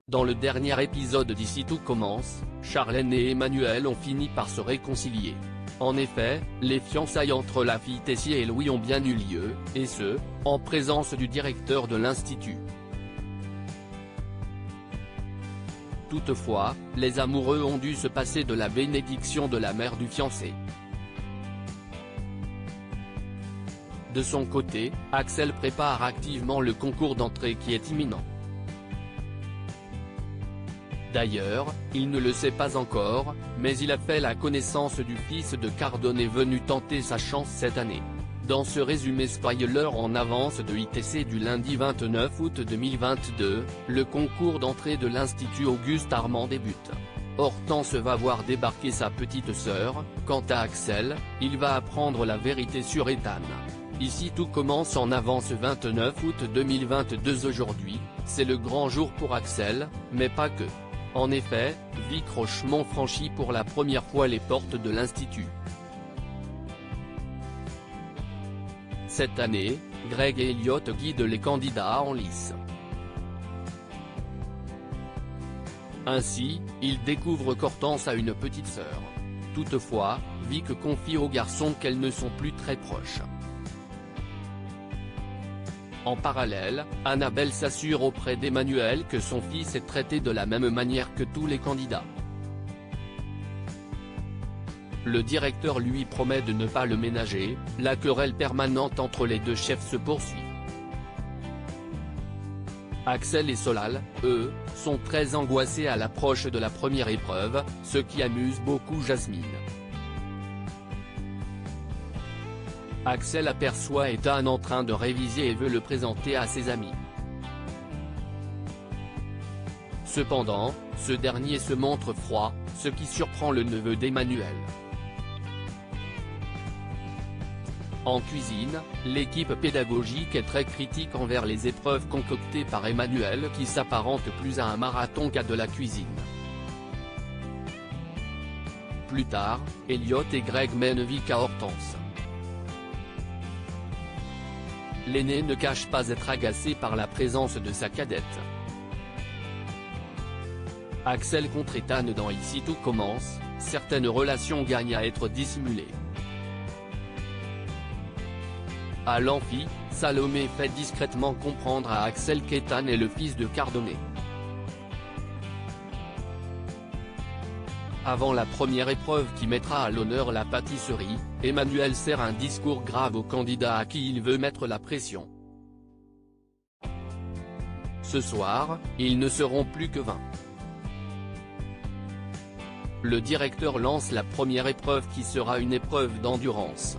Dans le dernier épisode d'Ici tout commence, Charlène et Emmanuel ont fini par se réconcilier. En effet, les fiançailles entre la fille Tessier et Louis ont bien eu lieu, et ce, en présence du directeur de l'Institut. Toutefois, les amoureux ont dû se passer de la bénédiction de la mère du fiancé. De son côté, Axel prépare activement le concours d'entrée qui est imminent. D'ailleurs, il ne le sait pas encore, mais il a fait la connaissance du fils de Cardone venu tenter sa chance cette année. Dans ce résumé spoiler en avance de ITC du lundi 29 août 2022, le concours d'entrée de l'Institut Auguste Armand débute. Hortense va voir débarquer sa petite sœur. Quant à Axel, il va apprendre la vérité sur Ethan. Ici tout commence en avance 29 août 2022. Aujourd'hui, c'est le grand jour pour Axel, mais pas que. En effet, Vic Rochemont franchit pour la première fois les portes de l'Institut. Cette année, Greg et Elliot guident les candidats en lice. Ainsi, ils découvrent qu'Hortense a une petite sœur. Toutefois, Vic confie aux garçons qu'elles ne sont plus très proches. En parallèle, Annabelle s'assure auprès d'Emmanuel que son fils est traité de la même manière que tous les candidats. Le directeur lui promet de ne pas le ménager. La querelle permanente entre les deux chefs se poursuit. Axel et Solal, eux, sont très angoissés à l'approche de la première épreuve, ce qui amuse beaucoup Jasmine. Axel aperçoit Ethan en train de réviser et veut le présenter à ses amis. Cependant, ce dernier se montre froid, ce qui surprend le neveu d'Emmanuel. En cuisine, l'équipe pédagogique est très critique envers les épreuves concoctées par Emmanuel qui s'apparentent plus à un marathon qu'à de la cuisine. Plus tard, Elliot et Greg mènent Vic à Hortense. L'aîné ne cache pas être agacé par la présence de sa cadette. Axel contre Ethan dans Ici tout commence, certaines relations gagnent à être dissimulées. À l'amphi, Salomé fait discrètement comprendre à Axel qu'Ethan est le fils de Cardone. Avant la première épreuve qui mettra à l'honneur la pâtisserie, Emmanuel sert un discours grave aux candidats à qui il veut mettre la pression. Ce soir, ils ne seront plus que 20. Le directeur lance la première épreuve qui sera une épreuve d'endurance.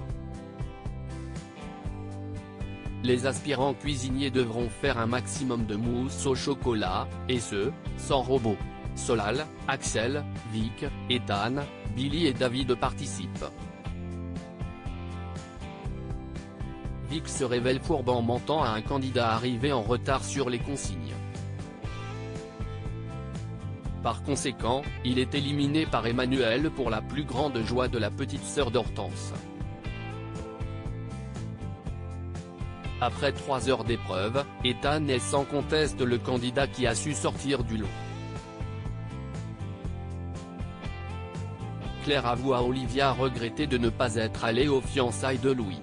Les aspirants cuisiniers devront faire un maximum de mousse au chocolat, et ce, sans robot. Solal, Axel, Vic, Ethan, Billy et David participent. Vic se révèle fourbe en mentant à un candidat arrivé en retard sur les consignes. Par conséquent, il est éliminé par Emmanuel pour la plus grande joie de la petite sœur d'Hortense. Après 3 heures d'épreuve, Ethan est sans conteste le candidat qui a su sortir du lot. Claire avoue à Olivia regretter de ne pas être allée aux fiançailles de Louis.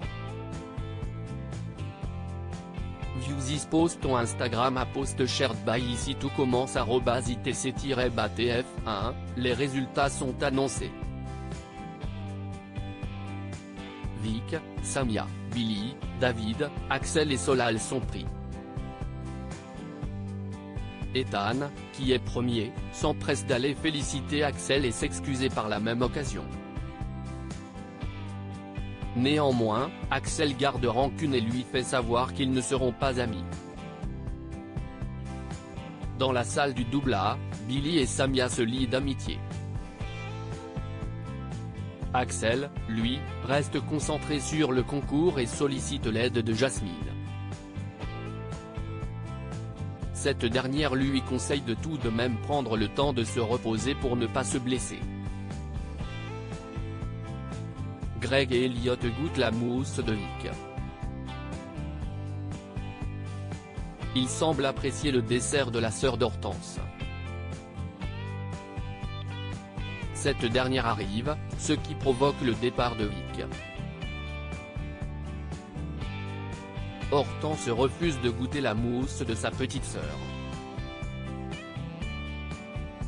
Views post ton Instagram à post shared by Ici tout commence @itc-batf1, les résultats sont annoncés. Vic, Samia, Billy, David, Axel et Solal sont pris. Ethan, qui est premier, s'empresse d'aller féliciter Axel et s'excuser par la même occasion. Néanmoins, Axel garde rancune et lui fait savoir qu'ils ne seront pas amis. Dans la salle du double A, Billy et Samia se lient d'amitié. Axel, lui, reste concentré sur le concours et sollicite l'aide de Jasmine. Cette dernière lui conseille de tout de même prendre le temps de se reposer pour ne pas se blesser. Greg et Elliot goûtent la mousse de Vic. Il semble apprécier le dessert de la sœur d'Hortense. cette dernière arrive, ce qui provoque le départ de Vic. Hortense refuse de goûter la mousse de sa petite sœur.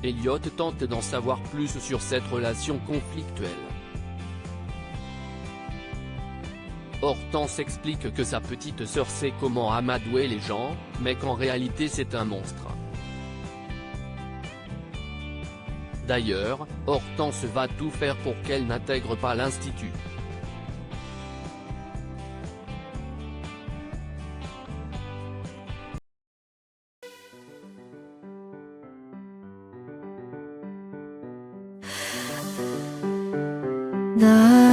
Elliot tente d'en savoir plus sur cette relation conflictuelle. Hortense explique que sa petite sœur sait comment amadouer les gens, mais qu'en réalité c'est un monstre. D'ailleurs, Hortense va tout faire pour qu'elle n'intègre pas l'institut. 나